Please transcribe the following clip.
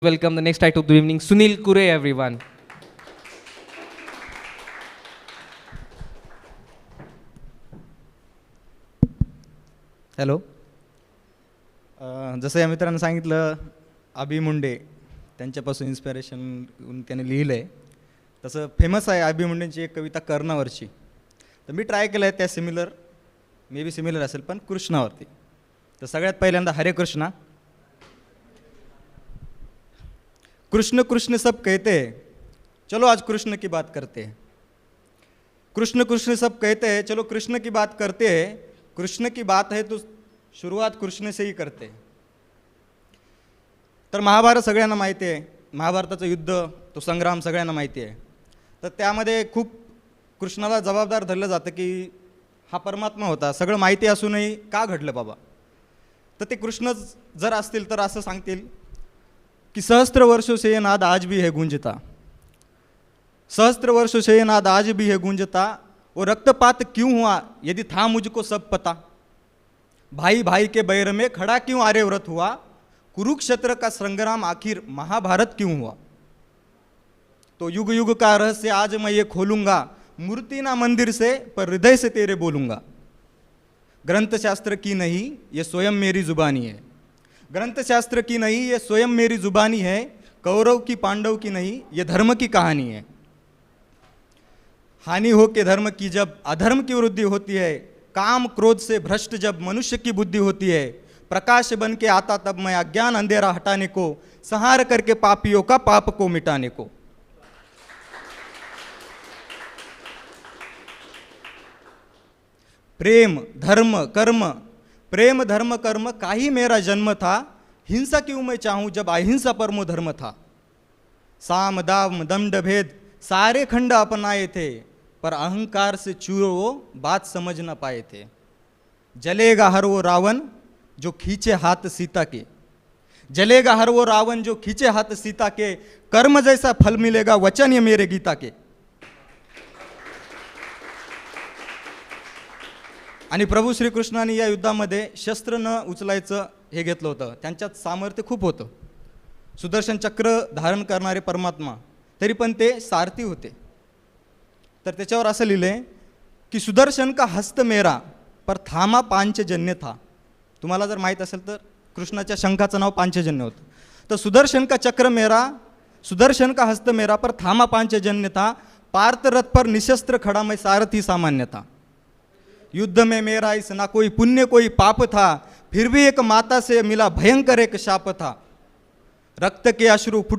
Welcome the next title of the evening, Sunil Kure, everyone. Hello. जसं या मित्रांनं सांगितलं, अभि मुंडे त्यांच्यापासून इन्स्पिरेशन त्याने लिहिलं आहे. तसं फेमस आहे अभि मुंडेंची एक कविता कर्णावरची. तर मी ट्राय केलं आहे त्या सिमिलर, मे बी सिमिलर असेल पण कृष्णावरती. तर सगळ्यात पहिल्यांदा हरे कृष्णा. कृष्ण कृष्ण सब कहते हैं, चलो आज कृष्ण की बात करते हैं. कृष्ण कृष्ण सब कहते हैं, चलो कृष्ण की बात करते हैं. कृष्ण की बात है तो शुरुआत कृष्ण से ही करते हैं. तर महाभारत सगळ्यांना माहिती आहे. महाभारताचं युद्ध, तो संग्राम सगळ्यांना माहिती आहे. तर त्यामध्ये खूप कृष्णाला जबाबदार धरलं जातं की हा परमात्मा होता, सगळं माहिती असूनही का घडलं बाबा. तर ते कृष्णच जर असतील तर असं सांगतील कि सहस्त्र वर्षों से ये नाद आज भी है गूंजता. सहस्त्र वर्षों से ये नाद आज भी है गूंजता. वो रक्तपात क्यों हुआ यदि था मुझको सब पता. भाई भाई के बैर में खड़ा क्यों आर्यव्रत हुआ. कुरुक्षेत्र का संग्राम आखिर महाभारत क्यों हुआ. तो युग युग का रहस्य आज मैं ये खोलूंगा. मूर्ति ना मंदिर से पर हृदय से तेरे बोलूंगा. ग्रंथ शास्त्र की नहीं ये स्वयं मेरी जुबानी है. ग्रंथ शास्त्र की नहीं ये स्वयं मेरी जुबानी है. कौरव की पांडव की नहीं ये धर्म की कहानी है. हानि हो के धर्म की जब अधर्म की वृद्धि होती है. काम क्रोध से भ्रष्ट जब मनुष्य की बुद्धि होती है. प्रकाश बन के आता तब मैं अज्ञान अंधेरा हटाने को. संहार करके पापियों का पाप को मिटाने को. प्रेम धर्म कर्म, प्रेम धर्म कर्म का ही मेरा जन्म था. हिंसा क्यों मैं चाहूं जब अहिंसा परमो धर्म था. साम दाम दंड भेद सारे खंड अपनाए थे. पर अहंकार से चूर वो बात समझ न पाए थे. जलेगा हर वो रावण जो खींचे हाथ सीता के. जलेगा हर वो रावण जो खींचे हाथ सीता के. कर्म जैसा फल मिलेगा वचन ये मेरे गीता के. आणि प्रभू श्रीकृष्णाने या युद्धामध्ये शस्त्र न उचलायचं हे घेतलं होतं. त्यांच्यात सामर्थ्य खूप होतं. सुदर्शन चक्र धारण करणारे परमात्मा, तरी पण ते सारथी होते. तर त्याच्यावर असं लिहिलं आहे की सुदर्शन का हस्त मेरा पर थामा पांचजन्य था. तुम्हाला जर माहीत असेल तर कृष्णाच्या शंखाचं नाव पांचजन्य होतं. तर सुदर्शन का चक्र मेरा, सुदर्शन का हस्त मेरा पर थामा पांचजन्य था. पार्थ रथ पर निशस्त्र खड़ा मैं सारथी सामान्य था. युद्ध में मेरा इस ना कोई पुण्य कोई पाप था. फिर भी एक माता से मिला भयंकर एक शाप था. रक्त के अश्रु फुट